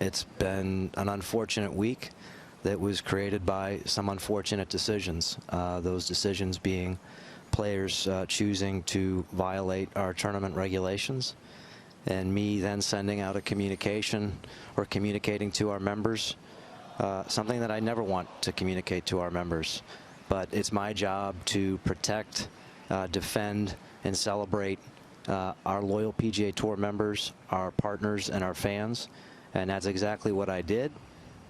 It's been an unfortunate week that was created by some unfortunate decisions. Those decisions being players choosing to violate our tournament regulations, and me then sending out a communication or communicating to our members something that I never want to communicate to our members. But it's my job to protect, defend, and celebrate our loyal PGA Tour members, our partners, and our fans. And that's exactly what I did.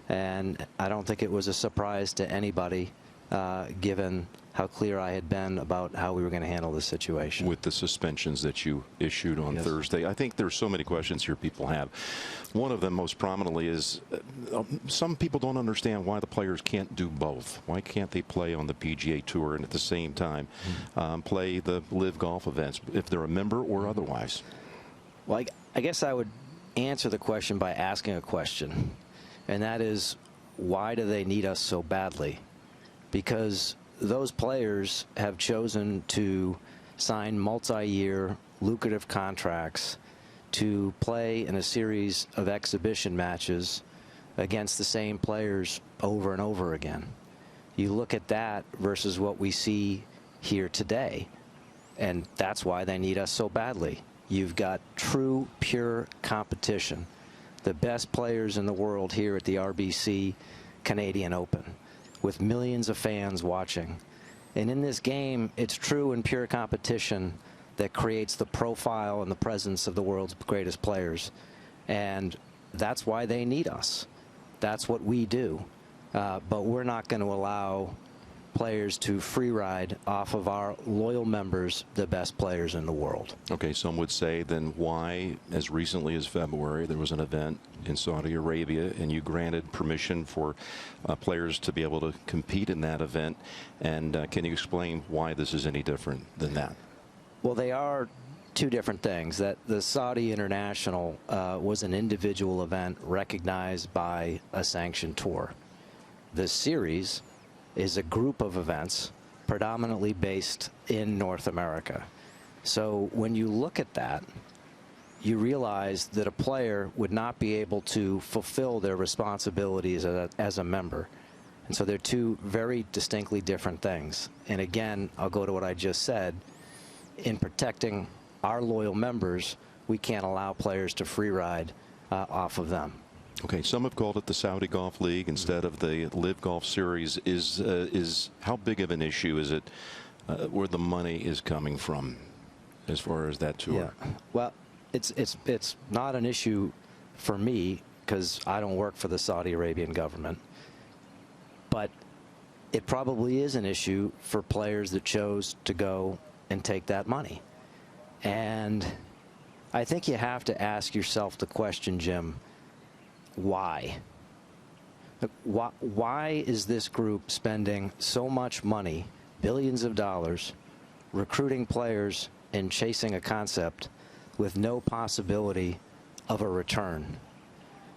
And I don't think it was a surprise to anybody, given how clear I had been about how we were going to handle this situation. With the suspensions that you issued on Thursday, I think there's so many questions here people have. One of them most prominently is some people don't understand why the players can't do both. Why can't they play on the PGA Tour and at the same time play the LIV golf events, if they're a member or otherwise? Well, I guess I would answer the question by asking a question, and that is, why do they need us so badly? Because those players have chosen to sign multi-year lucrative contracts to play in a series of exhibition matches against the same players over and over again. You look at that versus what we see here today, and that's why they need us so badly. You've got true, pure competition. The best players in the world here at the RBC Canadian Open, with millions of fans watching. And in this game, it's true and pure competition that creates the profile and the presence of the world's greatest players. And that's why they need us. That's what we do. But we're not going to allow players to free ride off of our loyal members, the best players in the world. Okay, some would say, then why, as recently as February, there was an event in Saudi Arabia and you granted permission for players to be able to compete in that event, and can you explain why this is any different than that? Well, they are two different things. That the Saudi International was an individual event recognized by a sanctioned tour. The series is a group of events predominantly based in North America. So when you look at that, you realize that a player would not be able to fulfill their responsibilities as a member. And so they're two very distinctly different things. And again, I'll go to what I just said. In protecting our loyal members, we can't allow players to free ride off of them. Okay, some have called it the Saudi Golf League instead of the LIV Golf Series. Is how big of an issue is it where the money is coming from as far as that tour? Yeah. Well, it's not an issue for me because I don't work for the Saudi Arabian government. But it probably is an issue for players that chose to go and take that money. And I think you have to ask yourself the question, Jim, why? Why is this group spending so much money, billions of dollars, recruiting players and chasing a concept with no possibility of a return?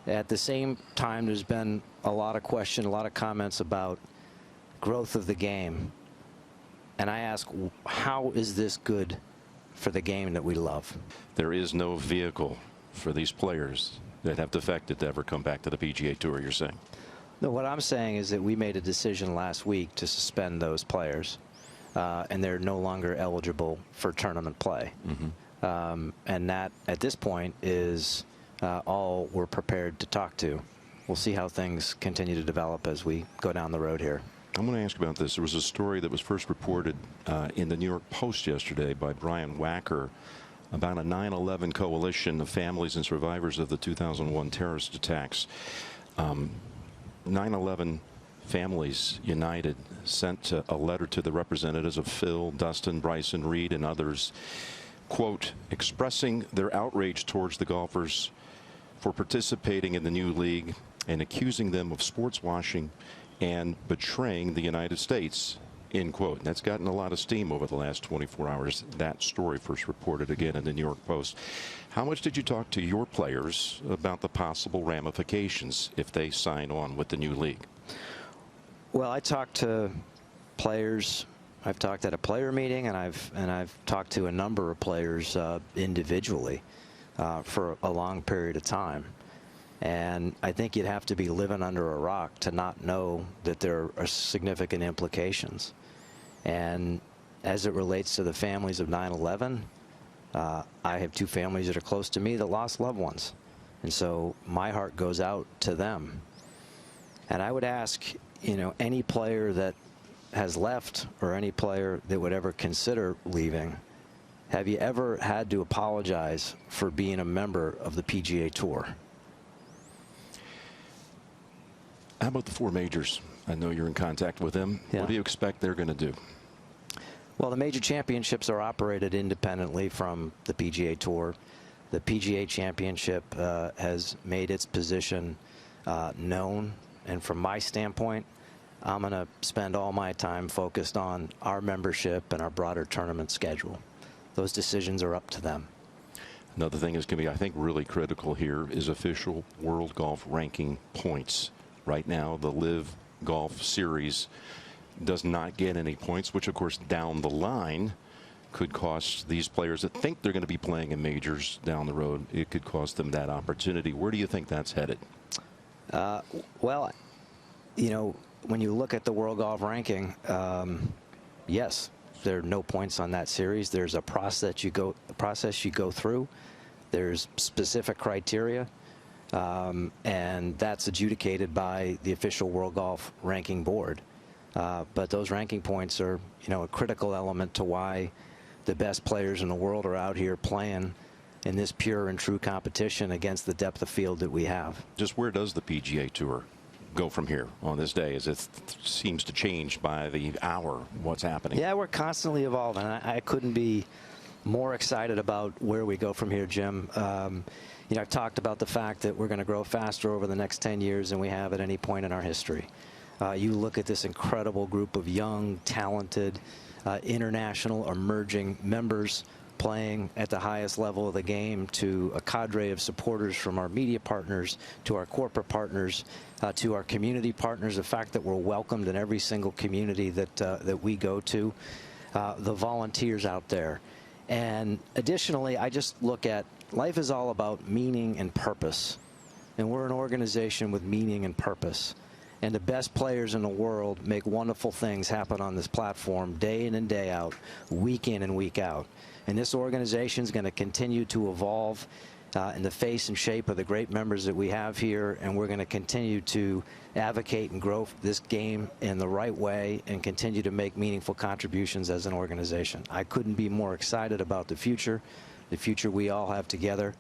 At the same time, there's been a lot of question, a lot of comments about growth of the game. And I ask, how is this good for the game that we love? There is no vehicle for these players that have defected to ever come back to the PGA Tour, you're saying? No, what I'm saying is that we made a decision last week to suspend those players, and they're no longer eligible for tournament play. And that, at this point, is all we're prepared to talk to. We'll see how things continue to develop as we go down the road here. I'm going to ask about this. There was a story that was first reported in the New York Post yesterday by Brian Wacker about a 9/11 coalition of families and survivors of the 2001 terrorist attacks. 9/11 Families United sent a letter to the representatives of Phil, Dustin, Bryson, Reed, and others, quote, expressing their outrage towards the golfers for participating in the new league and accusing them of sports washing and betraying the United States, end quote. And that's gotten a lot of steam over the last 24 hours. That story first reported again in the New York Post. How much did you talk to your players about the possible ramifications if they sign on with the new league? Well, I talked to players. I've talked at a player meeting, and I've talked to a number of players individually for a long period of time. And I think you'd have to be living under a rock to not know that there are significant implications. And as it relates to the families of 9/11, I have two families that are close to me that lost loved ones. And so my heart goes out to them. And I would ask, you know, any player that has left or any player that would ever consider leaving, have you ever had to apologize for being a member of the PGA Tour? How about the four majors? I know you're in contact with them. Yeah. What do you expect they're going to do? Well, the major championships are operated independently from the PGA Tour. The PGA Championship has made its position known. And from my standpoint, I'm going to spend all my time focused on our membership and our broader tournament schedule. Those decisions are up to them. Another thing is going to be, I think, really critical here is official world golf ranking points. Right now, the LIV Golf Series does not get any points, which, of course, down the line could cost these players that think they're going to be playing in majors down the road. It could cost them that opportunity. Where do you think that's headed? Well, you know, when you look at the world golf ranking, yes, there are no points on that series. There's a process you go through. There's specific criteria. And that's adjudicated by the official World Golf Ranking Board. But those ranking points are, you know, a critical element to why the best players in the world are out here playing in this pure and true competition against the depth of field that we have. Just where does the PGA Tour go from here on this day, as it seems to change by the hour what's happening? Yeah, we're constantly evolving. I couldn't be more excited about where we go from here, Jim. You know, I've talked about the fact that we're going to grow faster over the next 10 years than we have at any point in our history. You look at this incredible group of young, talented, international, emerging members playing at the highest level of the game, to a cadre of supporters from our media partners, to our corporate partners, to our community partners, the fact that we're welcomed in every single community that we go to, the volunteers out there. And additionally, I just look at life is all about meaning and purpose. And we're an organization with meaning and purpose. And the best players in the world make wonderful things happen on this platform day in and day out, week in and week out. And this organization is going to continue to evolve in the face and shape of the great members that we have here. And we're going to continue to advocate and grow this game in the right way and continue to make meaningful contributions as an organization. I couldn't be more excited about the future we all have together.